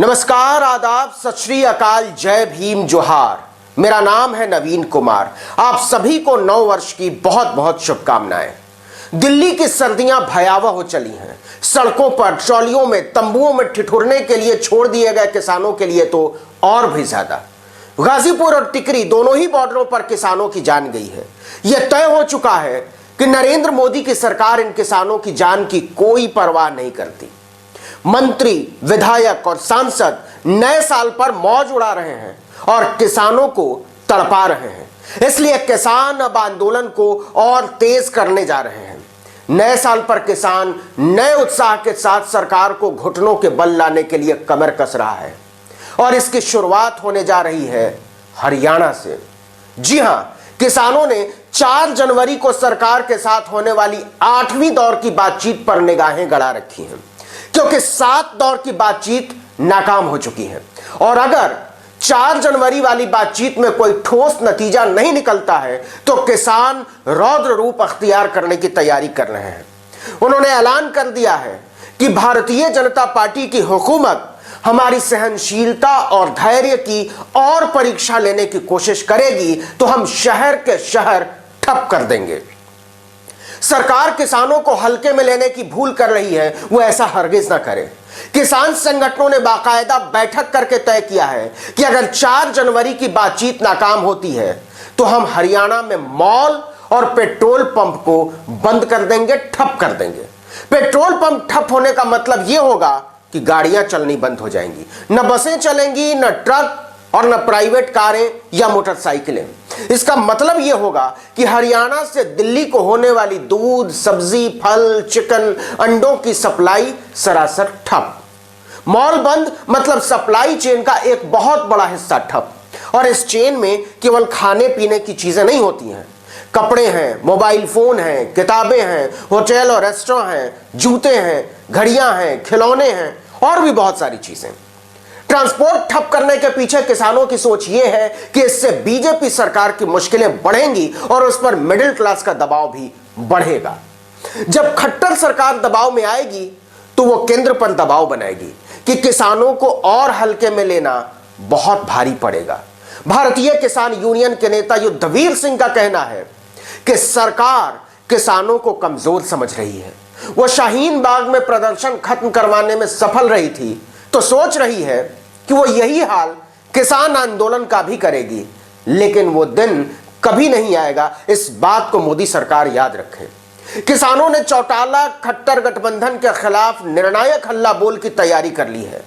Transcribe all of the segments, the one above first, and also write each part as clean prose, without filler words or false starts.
नमस्कार, आदाब, सत श्री अकाल, जय भीम, जोहार। मेरा नाम है नवीन कुमार। आप सभी को नव वर्ष की बहुत बहुत शुभकामनाएं। दिल्ली की सर्दियां भयावह हो चली हैं। सड़कों पर, ट्रॉलियों में, तंबुओं में ठिठुरने के लिए छोड़ दिए गए किसानों के लिए तो और भी ज्यादा। गाजीपुर और टिकरी दोनों ही बॉर्डरों पर किसानों की जान गई है। यह तय हो चुका है कि नरेंद्र मोदी की सरकार इन किसानों की जान की कोई परवाह नहीं करती। मंत्री, विधायक और सांसद नए साल पर मौज उड़ा रहे हैं और किसानों को तड़पा रहे हैं। इसलिए किसान अब आंदोलन को और तेज करने जा रहे हैं। नए साल पर किसान नए उत्साह के साथ सरकार को घुटनों के बल लाने के लिए कमर कस रहा है और इसकी शुरुआत होने जा रही है हरियाणा से। जी हां, किसानों ने 4 जनवरी को सरकार के साथ होने वाली 8वीं दौर की बातचीत पर निगाहें गड़ा रखी हैं, क्योंकि 7 दौर की बातचीत नाकाम हो चुकी है। और अगर 4 जनवरी वाली बातचीत में कोई ठोस नतीजा नहीं निकलता है तो किसान रौद्र रूप अख्तियार करने की तैयारी कर रहे हैं। उन्होंने ऐलान कर दिया है कि भारतीय जनता पार्टी की हुकूमत हमारी सहनशीलता और धैर्य की और परीक्षा लेने की कोशिश करेगी तो हम शहर के शहर ठप कर देंगे। सरकार किसानों को हल्के में लेने की भूल कर रही है, वो ऐसा हरगिज ना करे। किसान संगठनों ने बाकायदा बैठक करके तय किया है कि अगर 4 जनवरी की बातचीत नाकाम होती है तो हम हरियाणा में मॉल और पेट्रोल पंप को बंद कर देंगे, ठप कर देंगे। पेट्रोल पंप ठप होने का मतलब यह होगा कि गाड़ियां चलनी बंद हो जाएंगी। न बसें चलेंगी, न ट्रक और न प्राइवेट कारें या मोटरसाइकिलें। इसका मतलब यह होगा कि हरियाणा से दिल्ली को होने वाली दूध, सब्जी, फल, चिकन, अंडों की सप्लाई सरासर ठप। मॉल बंद मतलब सप्लाई चेन का एक बहुत बड़ा हिस्सा ठप। और इस चेन में केवल खाने पीने की चीजें नहीं होती हैं, कपड़े हैं, मोबाइल फोन हैं, किताबें हैं, होटल और रेस्टोरेंट हैं, जूते हैं, घड़ियां हैं, खिलौने हैं और भी बहुत सारी चीजें। ट्रांसपोर्ट ठप करने के पीछे किसानों की सोच यह है कि इससे बीजेपी सरकार की मुश्किलें बढ़ेंगी और उस पर मिडिल क्लास का दबाव भी बढ़ेगा। जब खट्टर सरकार दबाव में आएगी तो वो केंद्र पर दबाव बनाएगी कि किसानों को और हल्के में लेना बहुत भारी पड़ेगा। भारतीय किसान यूनियन के नेता युद्धवीर सिंह का कहना है कि सरकार किसानों को कमजोर समझ रही है। वो शाहीन बाग में प्रदर्शन खत्म करवाने में सफल रही थी तो सोच रही है कि वो यही हाल किसान आंदोलन का भी करेगी, लेकिन वो दिन कभी नहीं आएगा। इस बात को मोदी सरकार याद रखे। किसानों ने चौटाला खट्टर गठबंधन के खिलाफ निर्णायक हल्ला बोल की तैयारी कर ली है।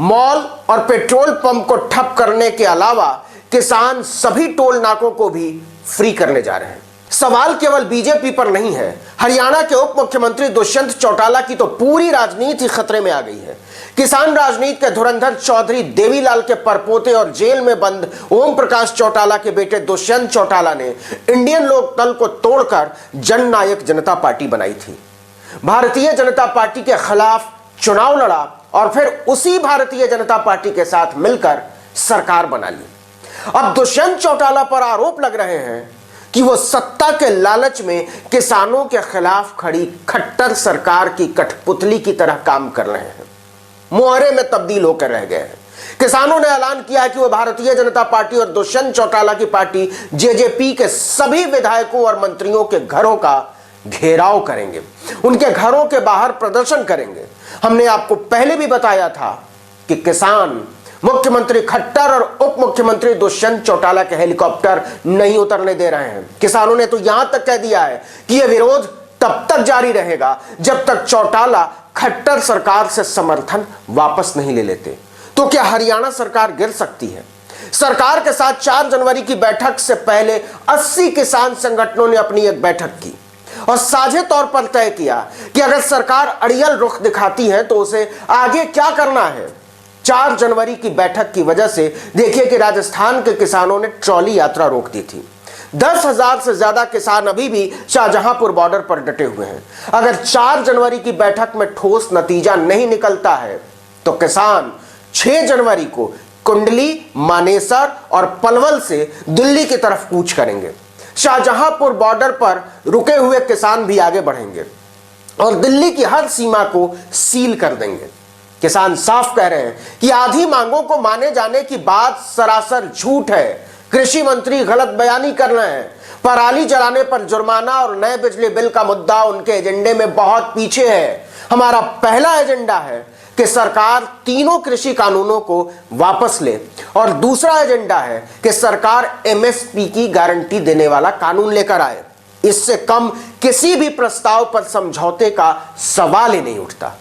मॉल और पेट्रोल पंप को ठप करने के अलावा किसान सभी टोल नाकों को भी फ्री करने जा रहे हैं। सवाल केवल बीजेपी पर नहीं है। हरियाणा के उप मुख्यमंत्री दुष्यंत चौटाला की तो पूरी राजनीति खतरे में आ गई है। किसान राजनीति के धुरंधर चौधरी देवीलाल के परपोते और जेल में बंद ओम प्रकाश चौटाला के बेटे दुष्यंत चौटाला ने इंडियन लोकदल को तोड़कर जननायक जनता पार्टी बनाई थी। भारतीय जनता पार्टी के खिलाफ चुनाव लड़ा और फिर उसी भारतीय जनता पार्टी के साथ मिलकर सरकार बना ली। अब दुष्यंत चौटाला पर आरोप लग रहे हैं कि वो सत्ता के लालच में किसानों के खिलाफ खड़ी खट्टर सरकार की कठपुतली की तरह काम कर रहे हैं, मुहर्रे में तब्दील होकर रह गए हैं। किसानों ने ऐलान किया है कि वो भारतीय जनता पार्टी और दुष्यंत चौटाला की पार्टी जेजेपी के सभी विधायकों और मंत्रियों के घरों का घेराव करेंगे, उनके घरों के बाहर प्रदर्शन करेंगे। हमने आपको पहले भी बताया था कि किसान मुख्यमंत्री खट्टर और उप मुख्यमंत्री दुष्यंत चौटाला के हेलीकॉप्टर नहीं उतरने दे रहे हैं। किसानों ने तो यहां तक कह दिया है कि यह विरोध तब तक जारी रहेगा जब तक चौटाला खट्टर सरकार से समर्थन वापस नहीं ले लेते। तो क्या हरियाणा सरकार गिर सकती है? सरकार के साथ 4 जनवरी की बैठक से पहले 80 किसान संगठनों ने अपनी एक बैठक की और साझे तौर पर तय किया कि अगर सरकार अड़ियल रुख दिखाती है तो उसे आगे क्या करना है। 4 जनवरी की बैठक की वजह से देखिए कि राजस्थान के किसानों ने ट्रॉली यात्रा रोक दी थी। 10,000 से ज्यादा किसान अभी भी शाहजहांपुर बॉर्डर पर डटे हुए हैं। अगर 4 जनवरी की बैठक में ठोस नतीजा नहीं निकलता है तो किसान 6 जनवरी को कुंडली, मानेसर और पलवल से दिल्ली की तरफ कूच करेंगे। शाहजहांपुर बॉर्डर पर रुके हुए किसान भी आगे बढ़ेंगे और दिल्ली की हर सीमा को सील कर देंगे। किसान साफ कह रहे हैं कि आधी मांगों को माने जाने की बात सरासर झूठ है। कृषि मंत्री गलत बयानी कर रहे हैं। पराली जलाने पर जुर्माना और नए बिजली बिल का मुद्दा उनके एजेंडे में बहुत पीछे है। हमारा पहला एजेंडा है कि सरकार तीनों कृषि कानूनों को वापस ले और दूसरा एजेंडा है कि सरकार एमएसपी की गारंटी देने वाला कानून लेकर आए। इससे कम किसी भी प्रस्ताव पर समझौते का सवाल ही नहीं उठता।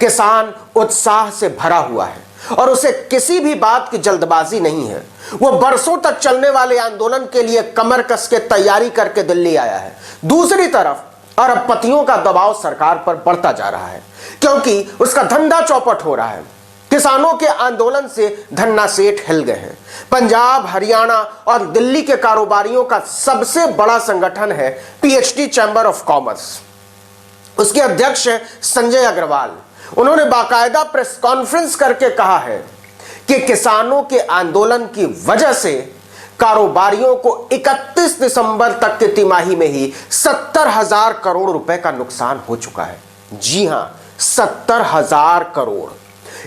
किसान उत्साह से भरा हुआ है और उसे किसी भी बात की जल्दबाजी नहीं है। वो बरसों तक चलने वाले आंदोलन के लिए कमर कस के तैयारी करके दिल्ली आया है। दूसरी तरफ अरबपतियों का दबाव सरकार पर बढ़ता जा रहा है क्योंकि उसका धंधा चौपट हो रहा है। किसानों के आंदोलन से धन्ना सेठ हिल गए हैं। पंजाब, हरियाणा और दिल्ली के कारोबारियों का सबसे बड़ा संगठन है पीएचडी चैंबर ऑफ कॉमर्स। उसके अध्यक्ष है संजय अग्रवाल। उन्होंने बाकायदा प्रेस कॉन्फ्रेंस करके कहा है कि किसानों के आंदोलन की वजह से कारोबारियों को 31 दिसंबर तक की तिमाही में ही 70,000 करोड़ रुपए का नुकसान हो चुका है। जी हां, 70,000 करोड़।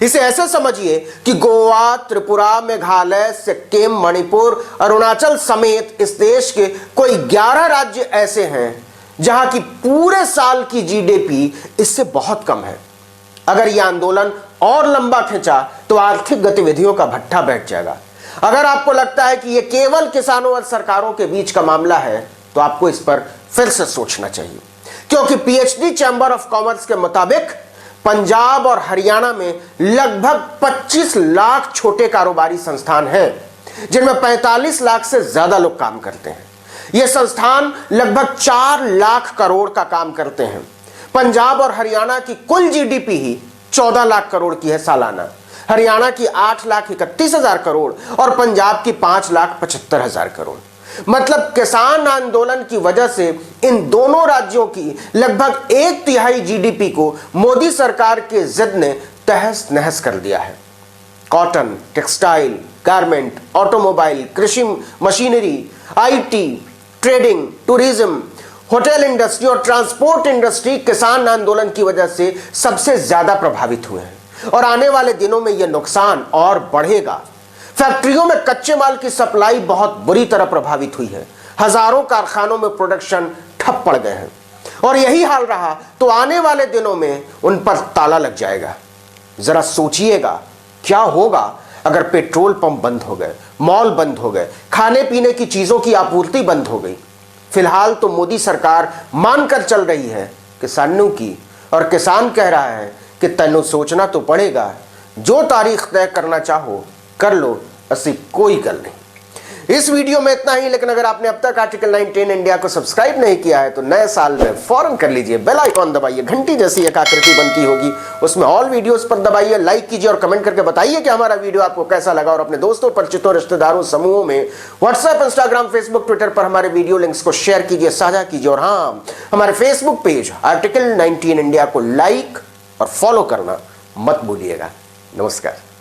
इसे ऐसे समझिए कि गोवा, त्रिपुरा, मेघालय, सिक्किम, मणिपुर, अरुणाचल समेत इस देश के कोई 11 राज्य ऐसे हैं जहां की पूरे साल की जीडीपी इससे बहुत कम है। अगर यह आंदोलन और लंबा खिंचा तो आर्थिक गतिविधियों का भट्ठा बैठ जाएगा। अगर आपको लगता है कि यह केवल किसानों और सरकारों के बीच का मामला है तो आपको इस पर फिर से सोचना चाहिए, क्योंकि पीएचडी चैंबर ऑफ कॉमर्स के मुताबिक पंजाब और हरियाणा में लगभग 25 लाख छोटे कारोबारी संस्थान हैं जिनमें 45 लाख से ज्यादा लोग काम करते हैं। ये संस्थान लगभग 4 लाख करोड़ का काम करते हैं। पंजाब और हरियाणा की कुल जीडीपी ही 14 लाख करोड़ की है सालाना। हरियाणा की 8,31,000 करोड़ और पंजाब की 5,75,000 करोड़। मतलब किसान आंदोलन की वजह से इन दोनों राज्यों की लगभग 1/3 जीडीपी को मोदी सरकार के जिद ने तहस नहस कर दिया है। कॉटन, टेक्सटाइल, गारमेंट, ऑटोमोबाइल, कृषि machinery, IT, trading, tourism, hotel industry और ट्रांसपोर्ट इंडस्ट्री किसान आंदोलन की वजह से सबसे ज्यादा प्रभावित हुए हैं और आने वाले दिनों में यह नुकसान और बढ़ेगा। फैक्ट्रियों में कच्चे माल की सप्लाई बहुत बुरी तरह प्रभावित हुई है। हजारों कारखानों में प्रोडक्शन ठप पड़ गए हैं और यही हाल रहा तो आने वाले दिनों में उन पर ताला लग जाएगा। जरा सोचिएगा क्या होगा अगर पेट्रोल पंप बंद हो गए, मॉल बंद हो गए, खाने पीने की चीजों की आपूर्ति बंद हो गई। फिलहाल तो मोदी सरकार मानकर चल रही है किसानों की और किसान कह रहा है कि तैनू सोचना तो पड़ेगा, जो तारीख तय करना चाहो कर लो, ऐसी कोई गल नहीं। इस वीडियो में इतना ही, लेकिन अगर आपने अब तक आर्टिकल 19 इंडिया को सब्सक्राइब नहीं किया है तो नए साल में फौरन कर लीजिए। बेल आइकॉन दबाइए, घंटी जैसी एक आकृति बनती होगी उसमें ऑल वीडियोस पर दबाइए, लाइक कीजिए और कमेंट करके बताइए कि हमारा वीडियो आपको कैसा लगा और अपने दोस्तों, परिचितों, रिश्तेदारों, समूहों में व्हाट्सएप, इंस्टाग्राम, फेसबुक, ट्विटर पर हमारे वीडियो लिंक्स को शेयर कीजिए, साझा कीजिए और हाँ, हमारे फेसबुक पेज आर्टिकल 19 इंडिया को लाइक और फॉलो करना मत भूलिएगा। नमस्कार।